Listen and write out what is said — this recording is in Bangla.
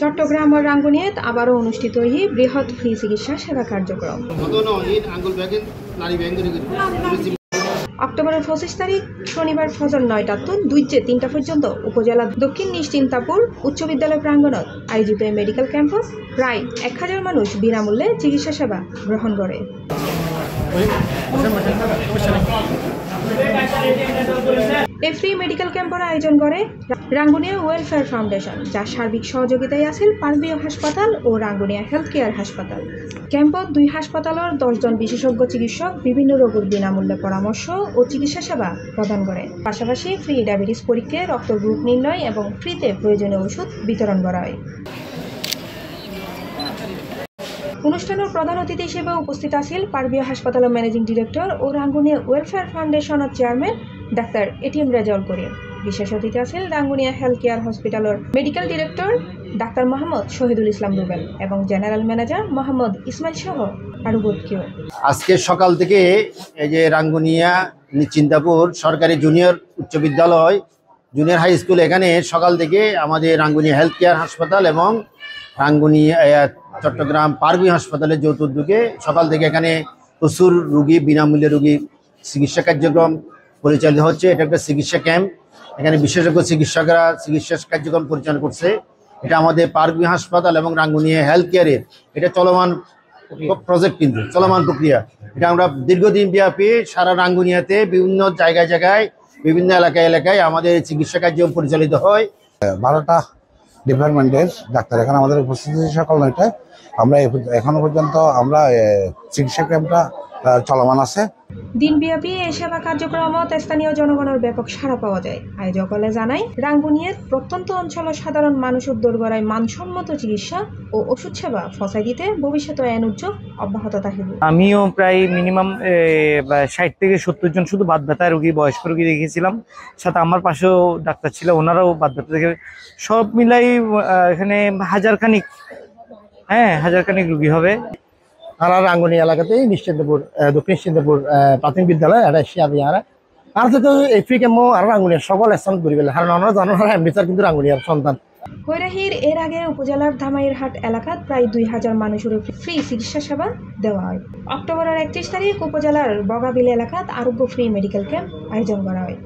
চট্টগ্রাম ও রাঙ্গুনিয়াত আবারও অনুষ্ঠিত হই বৃহৎ ফ্রি চিকিৎসা সেবা কার্যক্রম। অক্টোবরের 25 তারিখ শনিবার ফজর 9টা তো 2-3টা পর্যন্ত উপজেলা দক্ষিণ নিশ্চিন্তাপুর উচ্চ বিদ্যালয় প্রাঙ্গণত আয়োজিত এই মেডিকেল ক্যাম্পে প্রায় 1000 মানুষ বিনামূল্যে চিকিৎসা সেবা গ্রহণ করে। এই ফ্রি মেডিকেল ক্যাম্পের আয়োজন করে রাঙ্গুনিয়া ওয়েলফেয়ার ফাউন্ডেশন, যার সার্বিক সহযোগিতায় আছে পারভিও হাসপাতাল ও রাঙ্গুনিয়া হেলথ কেয়ার হাসপাতাল। ক্যাম্পত 2 হাসপাতালের 10 জন বিশেষজ্ঞ চিকিৎসক বিভিন্ন রোগের বিনামূল্যে পরামর্শ ও চিকিৎসা সেবা প্রদান করে। পাশাপাশি ফ্রি ডায়াবেটিস পরীক্ষা, রক্ত গ্রুপ নির্ণয় এবং ফ্রিতে প্রয়োজনীয় ওষুধ বিতরণ করা হয়। অনুষ্ঠানের প্রধান অতিথি হিসেবে উপস্থিত আছেন পারভিও হাসপাতালের ম্যানেজিং ডিরেক্টর ও রাঙ্গুনিয়া ওয়েলফেয়ার ফাউন্ডেশনের চেয়ারম্যান ডাক্তার এটিএম রেজাউল করিম। বিশেষ অতিথি আছেন রাঙ্গুনিয়া হেলথ কেয়ার হসপিটালের মেডিকেল ডিরেক্টর ডাক্তার মোহাম্মদ শহীদুল ইসলাম রুবেল এবং জেনারেল ম্যানেজার মোহাম্মদ ইসমাইল সহ আরও কেউ। আজকে সকাল থেকে এই যে রাঙ্গুনিয়া নিশ্চিন্তাপুর সরকারি জুনিয়র উচ্চ বিদ্যালয় জুনিয়র হাই স্কুল, এখানে সকাল থেকে আমাদের রাঙ্গুনিয়া হেলথ কেয়ার হাসপাতাল এবং রাঙ্গুনিয়া চট্টগ্রাম পারভিও হাসপাতালের যৌথ উদ্যোগে সকাল থেকে এখানে প্রচুর রুগী, বিনামূল্যে রুগী চিকিৎসা কার্যক্রম পরিচালিত হচ্ছে। এটা একটা চিকিৎসা ক্যাম্প, এখানে বিশেষজ্ঞ চিকিৎসকরা চিকিৎসা কার্যক্রম পরিচালনা করছে। এটা আমাদের পারভিও হাসপাতাল এবং রাঙ্গুনিয়া হেলথ কেয়ারের এটা চলমান প্রজেক্ট, কিন্তু চলমান প্রক্রিয়া। এটা আমরা দীর্ঘদিন ব্যাপী সারা রাঙ্গুনিয়াতে বিভিন্ন জায়গায় বিভিন্ন এলাকায় আমাদের চিকিৎসা কার্যক্রম পরিচালিত হয়। 12টা ডিপার্টমেন্টের ডাক্তার এখানে আমাদের উপস্থিত সকাল 9টায়। আমরা এখনো পর্যন্ত আমরা চিকিৎসা ক্যাম্পটা চলমান আছে। দিনব্যাপী এই সেবা কার্যক্রমত স্থানীয় জনগণের ব্যাপক সাড়া পাওয়া যায়। আয়োজকলে জানায় রাঙ্গুনিয়ার প্রত্যন্ত অঞ্চলের সাধারণ মানুষ উদ্যোগ করায় মানসম্মত চিকিৎসা ও ওষুধ সেবা ফসাই দিতে ভবিষ্যতে এন উদ্যোগ অব্যাহত থাকবে। আমিও প্রায় মিনিমাম 60 থেকে 70 জন শুধু বাত ব্যথা রোগী, বয়স্ক রোগী দেখেছিলাম। সাথে আমার পাশেও ডাক্তার ছিল, ওনারাও বাত ব্যথা দেখে সব মিলাই এখানে হাজারখানিক রোগী হবে। আর রাঙ্গুনিয়া এলাকাতেই নিশ্চিন্তপুর দক্ষিণ নিশ্চিন্তপুর প্রাথমিক বিদ্যালয় এটা শিয়ার আর তো এই ফ্রি ক্যাম্প আর রাঙ্গুনিয়ার সকল স্থান ঘুরে গেলে, কারণ আমরা জানো এমনিচার কিন্তু রাঙ্গুনিয়ার সন্তান। কৈরাহির এর আগে উপজেলার ধামাইরহাট এলাকাত প্রায় 2000 মানুষের ফ্রি চিকিৎসা সেবা দেওয়া হয়। অক্টোবরের 31 তারিখ উপজেলার বগাবিল এলাকাত আরোগ্য ফ্রি মেডিকেল ক্যাম্প আয়োজন করা হয়।